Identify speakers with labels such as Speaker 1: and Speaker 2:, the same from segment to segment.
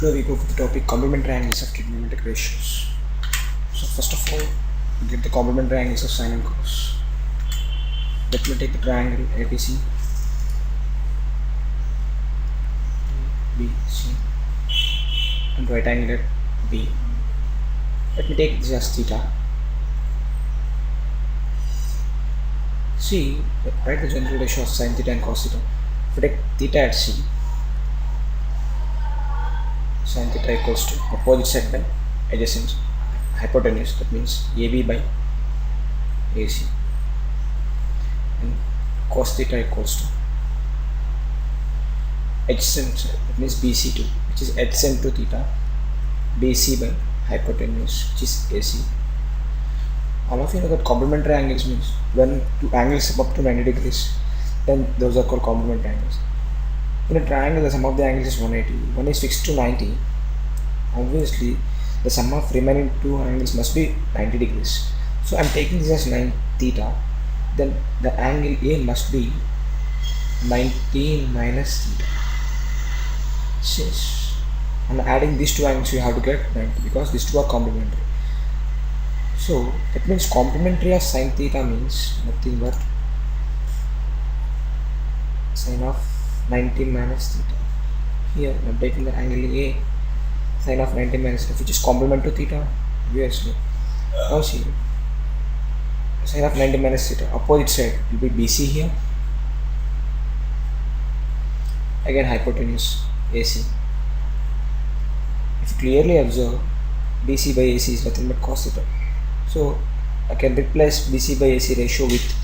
Speaker 1: Today we go for the topic complementary angles of trigonometric ratios. So first of all, we get the complementary angles of sine and cos. Let me take the triangle ABC, ABC, and right angle at B. Let me take this as theta. See, write the general ratio of sine theta and cos theta. If we take theta at C, sine theta equals to opposite side by adjacent hypotenuse, that means AB by AC, and cos theta equals to adjacent side, that means BC2, which is adjacent to theta, BC by hypotenuse, which is AC. All of you know that complementary angles means when two angles up to 90 degrees, then those are called complementary angles. In a triangle, the sum of the angles is 180. One is fixed to 90. Obviously, the sum of remaining two angles must be 90 degrees. So I am taking this as 9 theta. Then the angle A must be 90 minus theta. Since I am adding these two angles, you have to get 90 because these two are complementary. So that means complementary of sine theta means nothing but sine of 90 minus theta. Here I am taking the angle A, sine of 90 minus theta, which is complement to theta, obviously. Now see, sine of 90 minus theta, opposite side will be BC here. Again hypotenuse AC. If you clearly observe, BC by AC is nothing but cos theta. So I can replace BC by AC ratio with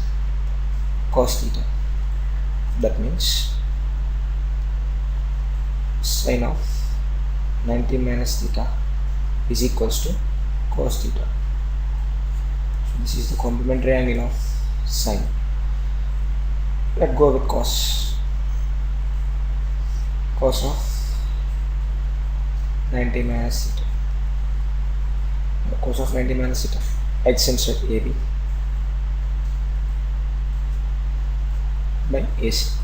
Speaker 1: cos theta. That means sine of 90 minus theta is equals to cos theta. So this is the complementary angle of sine. Let's go with cos. Cos of 90 minus theta. Cos of 90 minus theta. Adjacent side AB by AC.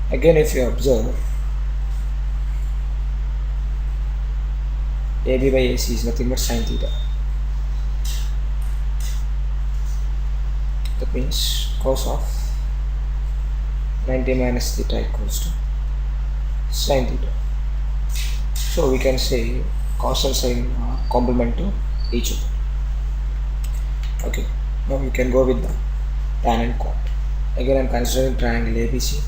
Speaker 1: Again, if you observe, AB by AC is nothing but sine theta. That means cos of 90 minus theta equals to sine theta. So we can say cos and sine complement to each other. Okay, now we can go with the tan and cot. Again, I am considering triangle ABC,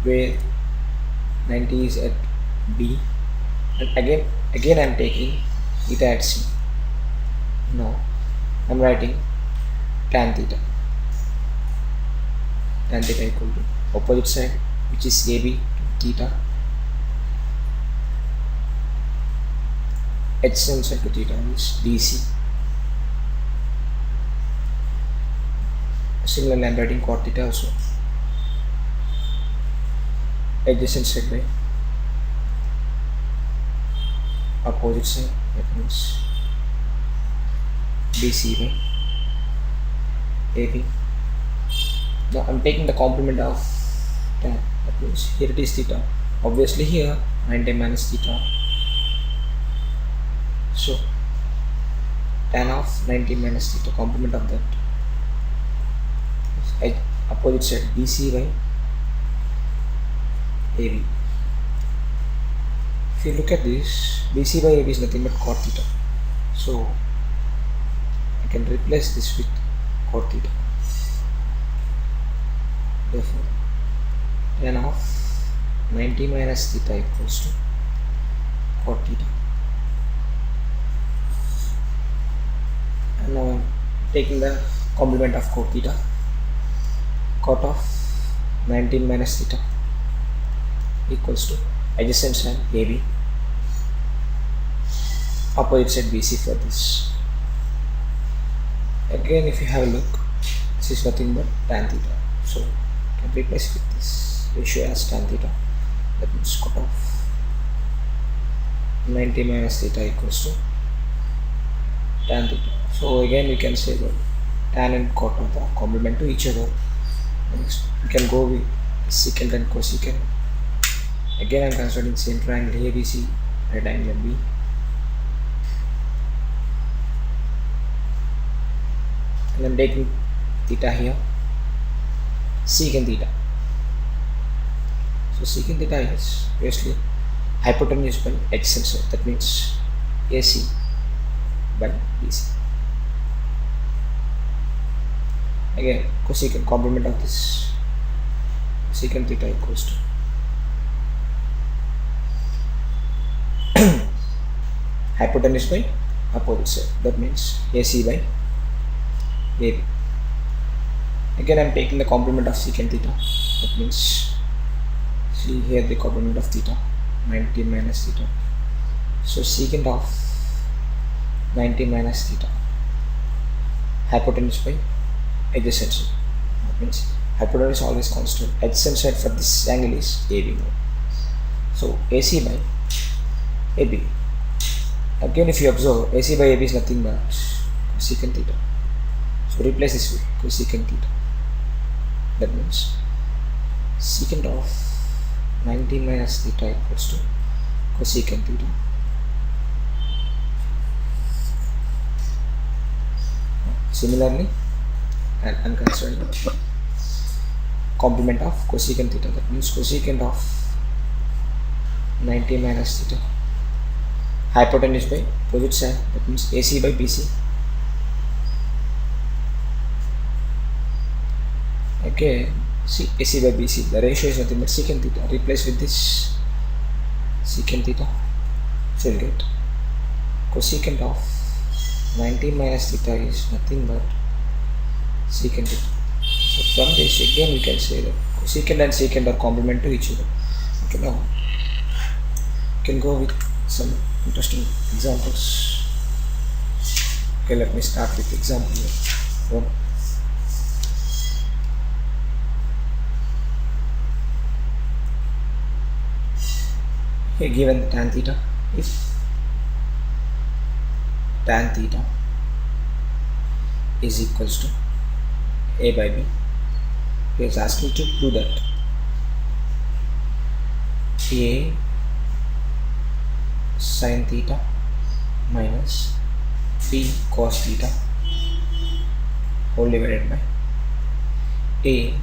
Speaker 1: where 90 is at B, and again I am taking theta at C. Now I am writing tan theta. Tan theta equal to opposite side, which is AB to theta, adjacent side to theta is BC. Similarly, I am writing cot theta also. Adjacent side by opposite side, that means BC by AB. Now I am taking the complement of tan, that means here it is theta. Obviously here 90 minus theta. So tan of 90 minus theta, complement of that, opposite side BC by AB. If you look at this, BC by AB is nothing but cot theta. So I can replace this with cot theta. Therefore, tan of 90 minus theta equals to cot theta. And now I am taking the complement of cot theta. Cot of 19 minus theta equals to adjacent side AB, opposite side BC for this. Again, if you have a look, this is nothing but tan theta. So I can replace with this ratio as tan theta. That means cot of 90 minus theta equals to tan theta. So again we can say that tan and cot are the complement to each other. Next we can go with secant and cosecant. Again I am considering same triangle ABC, right angle B. And I am taking theta here, secant theta. So secant theta is obviously hypotenuse by adjacent, that means AC by BC. Again cosecant complement of this secant theta equals to hypotenuse by opposite side, that means AC by AB. Again I am taking the complement of secant theta, that means see here the complement of theta, 90 minus theta. So secant of 90 minus theta, hypotenuse by adjacent side, that means hypotenuse is always constant, adjacent side for this angle is AB. So AC by AB. Again if you observe, AC by AB is nothing but cosecant theta. So replace this with cosecant theta. That means secant of 90 minus theta equals to cosecant theta. Similarly, I am considering complement of cosecant theta. That means cosecant of 90 minus theta, hypotenuse by opposite side, that means AC by BC. Okay, see AC by BC, the ratio is nothing but secant theta. Replace with this secant theta, so you'll get cosecant of 90 minus theta is nothing but secant theta. So from this again we can say that cosecant and secant are complement to each other. Okay, now you can go with some interesting examples. Okay, let me start with example here. 1. Here given tan theta, if tan theta is equals to A by B, he is asking to do that A sin theta minus B cos theta whole divided by A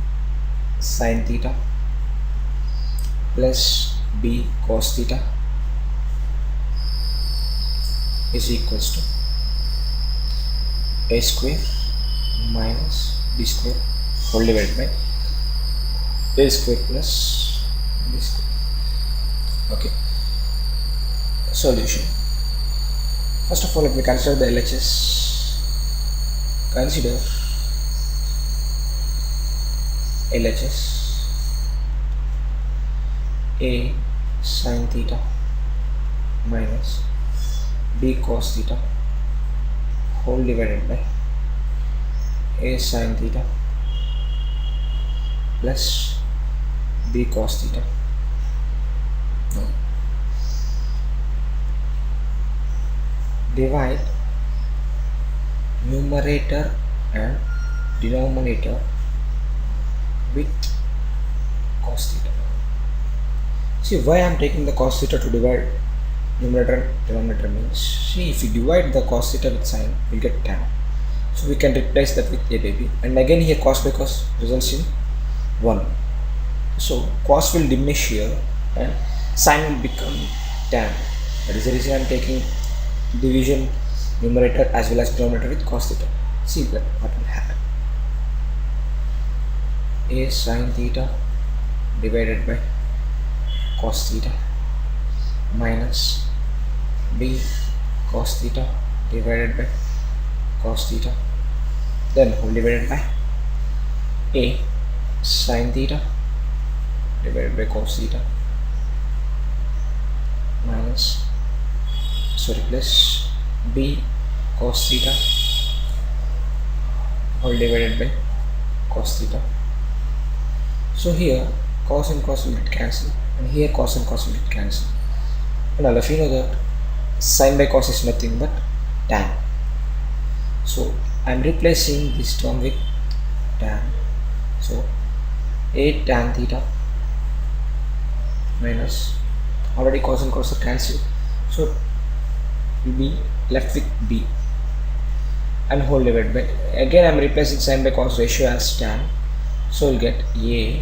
Speaker 1: sin theta plus B cos theta is equals to A square minus B square whole divided by A square plus B square. Okay, solution. First of all, let me consider the LHS. Consider LHS. A sin theta minus B cos theta whole divided by A sin theta plus B cos theta. Now, divide numerator and denominator with cos theta. See why I am taking the cos theta to divide numerator and denominator means, see if you divide the cos theta with sine, we will get tan. So we can replace that with A by B, and again here cos by cos results in 1. So cos will diminish here and sine will become tan. That is the reason I am taking division numerator as well as denominator with cos theta. See that what will happen. A sin theta divided by cos theta minus B cos theta divided by cos theta, then whole divided by A sin theta divided by cos theta minus plus B cos theta whole divided by cos theta. So here cos and cos will get cancelled, and here cos and cos will get cancelled. And all of you know that sin by cos is nothing but tan. So I am replacing this term with tan. So A tan theta minus, already cos and cos are cancelled, so we'll be left with b and whole divided by, again I'm replacing sine by cos ratio as tan, so we'll get a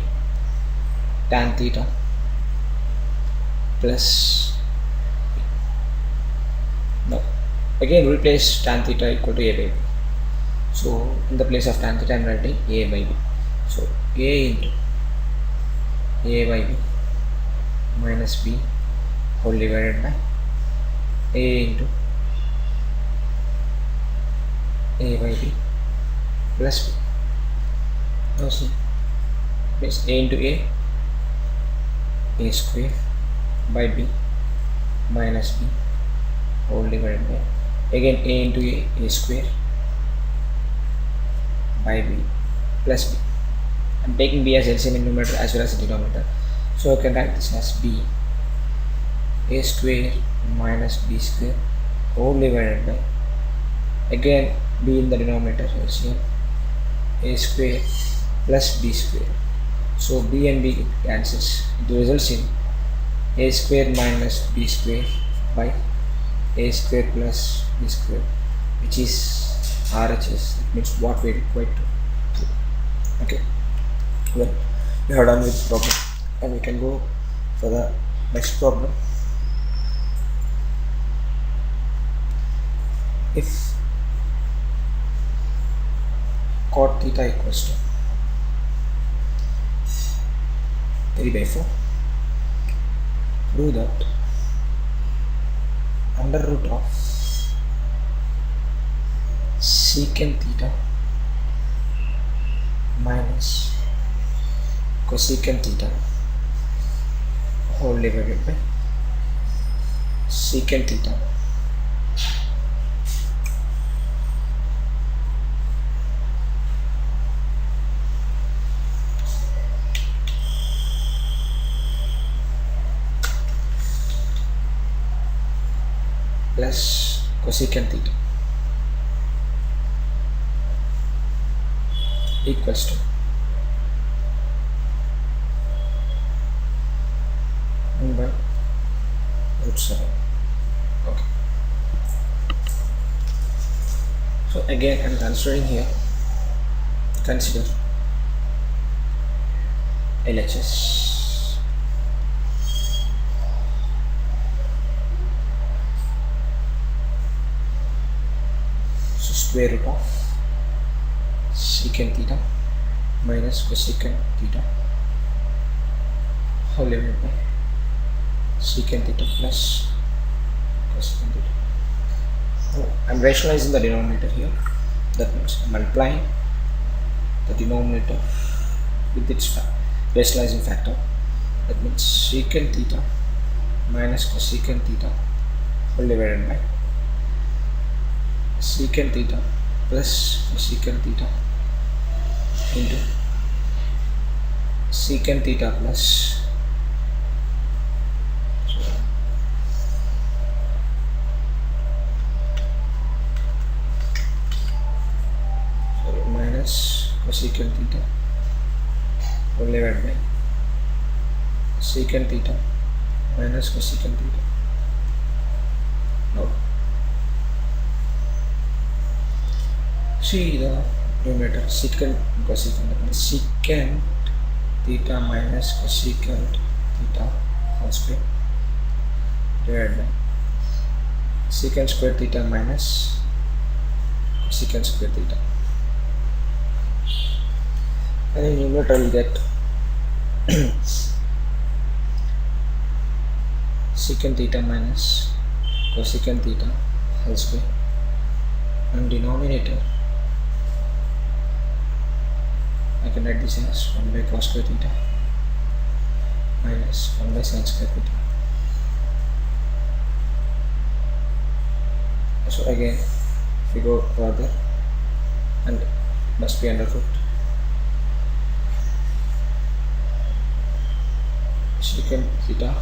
Speaker 1: tan theta plus, no, again replace tan theta equal to a by b, so in the place of tan theta I'm writing a by b, so a into a by b minus b whole divided by a into a by b plus b. Now see, means a into a square by b minus b whole divided by, again a into a square by b plus b. I'm taking b as LCM in numerator as well as the denominator, so I can write this as b a square minus b square whole divided by, again b in the denominator LCM, a square plus b square, so b and b cancels, it results in a square minus b square by a square plus b square, which is RHS, it means what we require to do. Okay, well, we are done with the problem and we can go for the next problem. If cot theta equals to 3 by 4, prove that under root of secant theta minus cosecant theta whole divided by secant theta plus cosecant theta equals to 1 by root 7. Okay, so again I'm considering here, consider LHS. So square root of secant theta minus cosecant theta whole divided by secant theta plus cosecant theta. Oh, I'm rationalizing the denominator here, that means I'm multiplying the denominator with its rationalizing factor, that means secant theta minus cosecant theta whole divided by secant theta plus cosecant theta into secant theta plus minus cosecant theta whole divided by secant theta minus cosecant theta. Now see the numerator secant cosecant, secant theta minus cosecant theta whole square divided by secant square theta minus cosecant square theta, and in numerator will get secant theta minus cosecant theta whole square, and denominator I can write this as 1 by cos square theta minus 1 by sin square theta. So again if we go further, and must be under root secant theta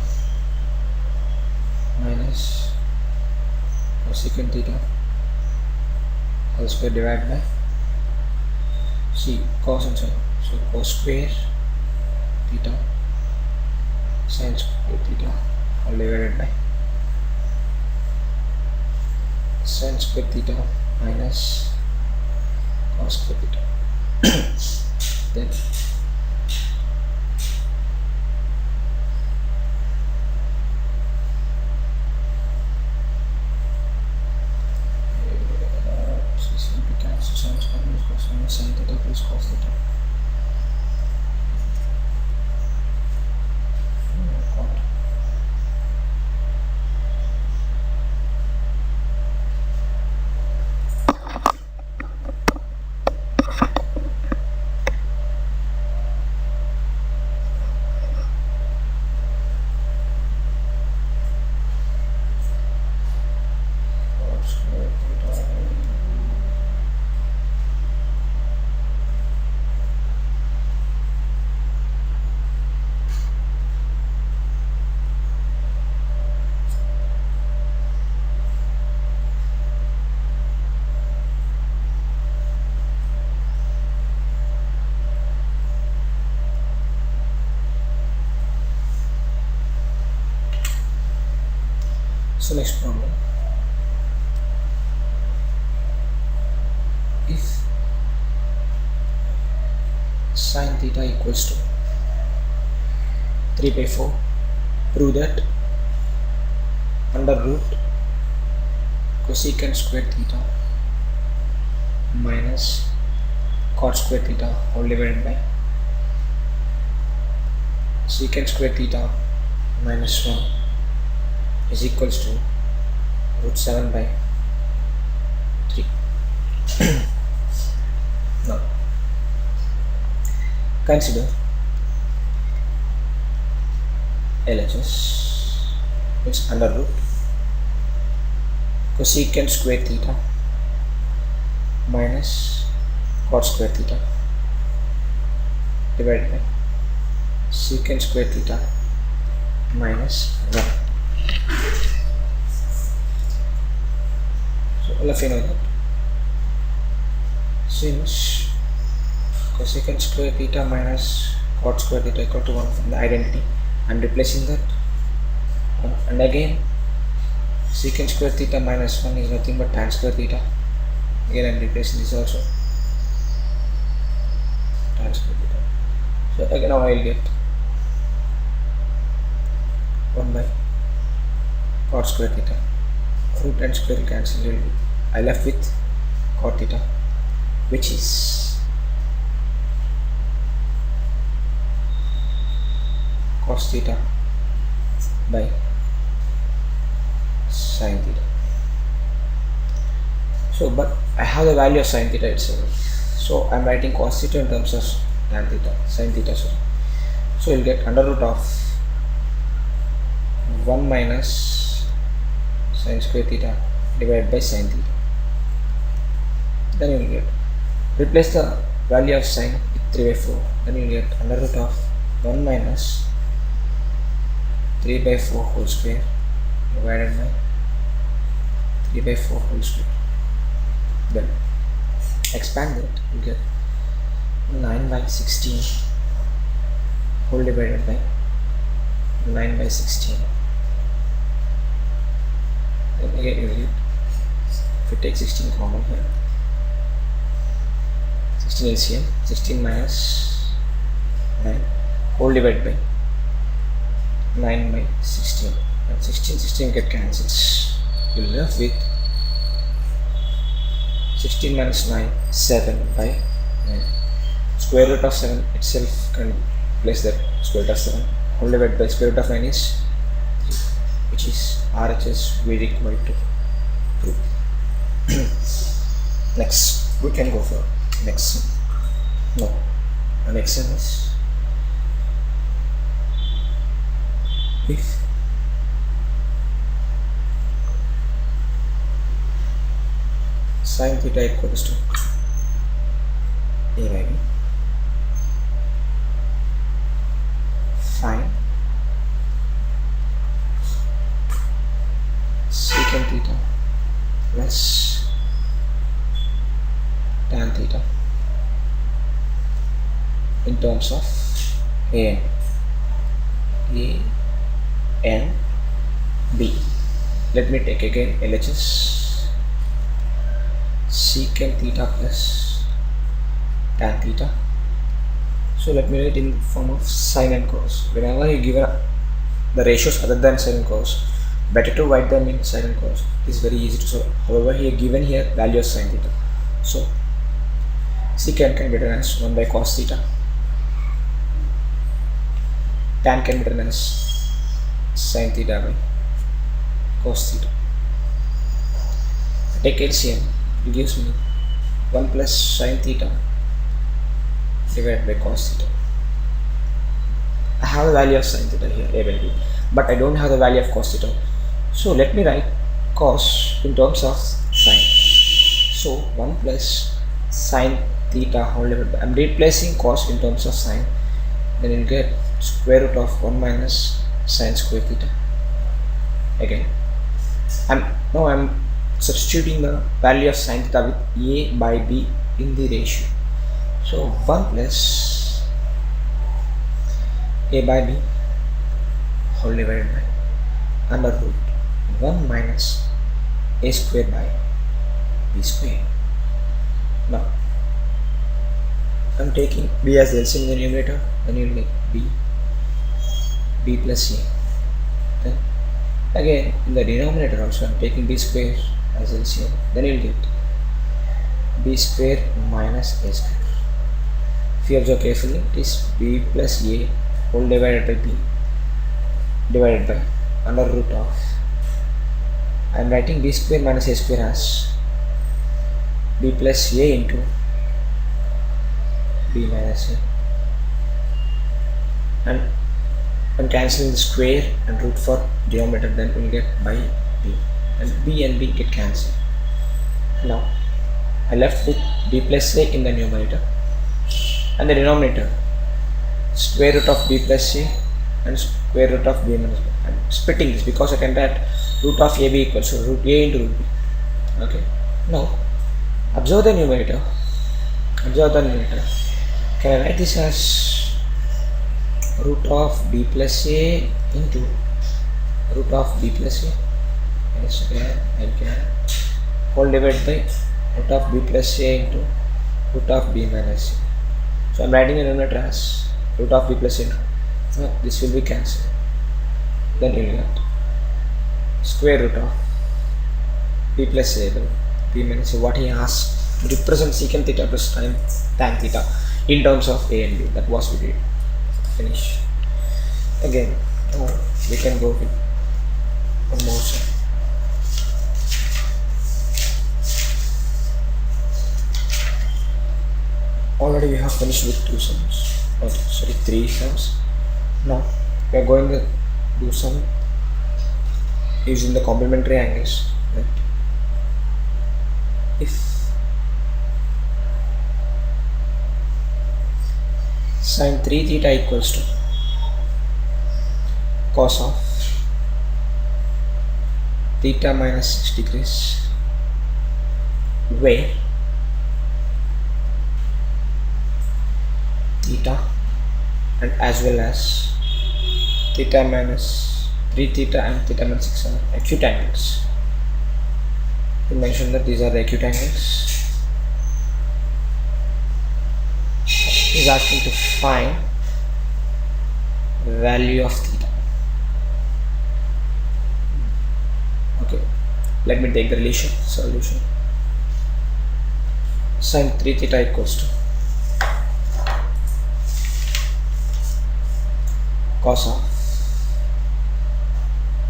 Speaker 1: minus cosecant theta whole square divided by see cos and sine, so cos square theta sine square theta all divided by sine square theta minus cos square theta. Then this will be cancelled. Sine square minus cosine sine theta plus cos theta. So next problem, if sine theta equals to 3 by 4, prove that under root cosecant square theta minus cot square theta all divided by secant square theta minus 1 is equals to root 7 by 3. Now consider LHS, which under root cosecant square theta minus cot square theta divided by secant square theta minus 1. So all of you know that since cosecant square theta minus cot square theta equal to 1 from the identity, I am replacing that, and again secant square theta minus 1 is nothing but tan square theta. Again I am replacing this also, tan square theta. So again now I will get 1 by cot square theta. Root and square will cancel. I left with cot theta, which is cos theta by sin theta. So but I have the value of sin theta itself, so I am writing cos theta in terms of tan theta, sin theta, sorry. So you will get under root of 1 minus sin square theta divided by sin theta. Then you will get, replace the value of sin with 3 by 4, then you will get under root of 1 minus 3 by 4 whole square divided by 3 by 4 whole square. Then expand that, you get 9 by 16 whole divided by 9 by 16. Then again you will get, if you take 16 common here, 16 LCM, 16 minus 9 whole divided by 9 by 16, and 16 get cancels. You will left with 16 minus 9, 7 by 9. Square root of 7 itself can place that square root of 7 whole divided by square root of 9 is 3, which is RHS very equal to true. Next we can go for next. No, the next one is, if sin theta equals to a by b, find secant theta plus tan theta in terms of a N B. Let me take again LHS secant theta plus tan theta. So let me write in form of sine and cos. Whenever you give the ratios other than sine and cos, better to write them in sine and cos. It is very easy to solve. However, here given here value of sine theta. So secant can be written as 1 by cos theta. Tan can be written as sine theta by cos theta. Take LCM, it gives me 1 plus sine theta divided by cos theta. I have the value of sine theta here, A by B, but I don't have the value of cos theta. So let me write cos in terms of sine. So 1 plus sine theta whole divided by, I'm replacing cos in terms of sine, then you'll get square root of 1 minus sine square theta. Again, I'm substituting the value of sine theta with A by B in the ratio. So 1 plus A by B whole divided by under root 1 minus A square by B square. Now I'm taking B as LCM in the numerator, then you'll get B plus A. Then again in the denominator also I'm taking B square as LCM, then you'll get B square minus A square. If you observe carefully, it is B plus A whole divided by B divided by under root of, I am writing B square minus A square as B plus A into B minus A, and I'm cancelling the square and root for denominator, then we'll get by B, and B get cancelled. Now I left with B plus A in the numerator, and the denominator square root of B plus A and square root of B minus A. I'm splitting this because I can write root of AB equals to root A into root B. Okay. Now observe the numerator. Can I write this as root of B plus A into root of B plus A? Yes, I can whole divided by root of B plus A into root of B minus A. So I am writing the numerator as root of B plus A. This will be cancelled. Then you will get square root of B plus A by B minus A. What he asked, represent secant theta plus tan theta in terms of A and B. That was we did. Finish. Again, we can go with one more side. Already we have finished with 2 sums. Okay, sorry, 3 sums. Now we are going to do some using the complementary angles. Right? If sine 3 theta equals to cos of theta minus 6 degrees, where theta and as well as theta minus 3 theta and theta minus 6 are acute angles. We mentioned that these are the acute angles. Is asking to find value of theta. Okay, let me take the solution. Sine 3 theta equals to cos of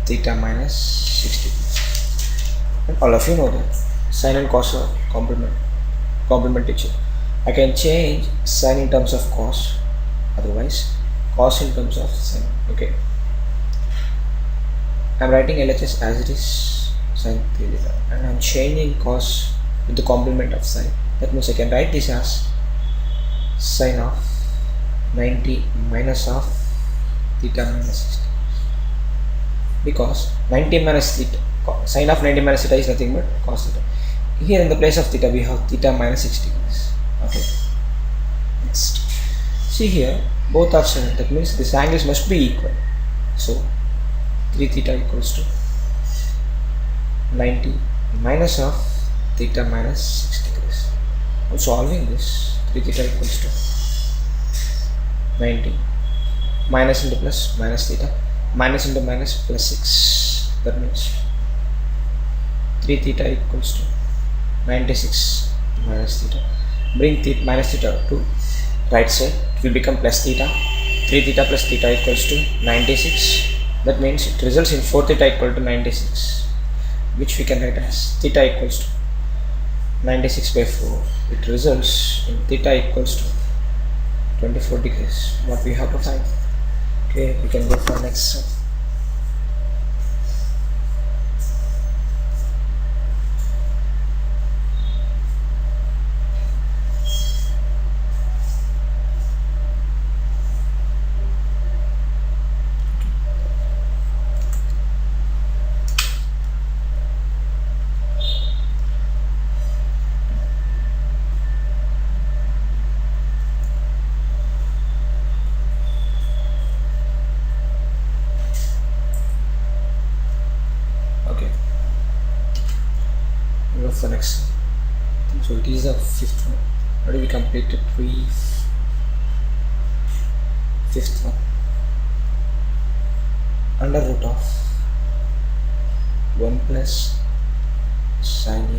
Speaker 1: theta minus 6 degrees. And all of you know that sine and cos are complement each other. I can change sine in terms of cos, otherwise cos in terms of sine. Okay, I am writing LHS as it is, sine 3 theta, and I am changing cos with the complement of sine. That means I can write this as sine of 90 minus of theta minus 60, because 90 minus theta, sine of 90 minus theta is nothing but cos theta. Here in the place of theta we have theta minus 6 degrees. Okay, next, see here both are sine, that means these angles must be equal. So 3 theta equals to 90 minus of theta minus 6 degrees. I'm solving this. 3 theta equals to 90 minus into plus minus theta minus into minus plus 6. That means 3 theta equals to 96 minus theta. Bring minus theta to right side. It will become plus theta. 3 theta plus theta equals to 96. That means it results in 4 theta equal to 96, which we can write as theta equals to 96 by 4. It results in theta equals to 24 degrees. What we have to find. Okay, we can go for next step. Okay, we'll go for next. So it is the fifth one. Already we completed fifth one. Under root of 1 plus sine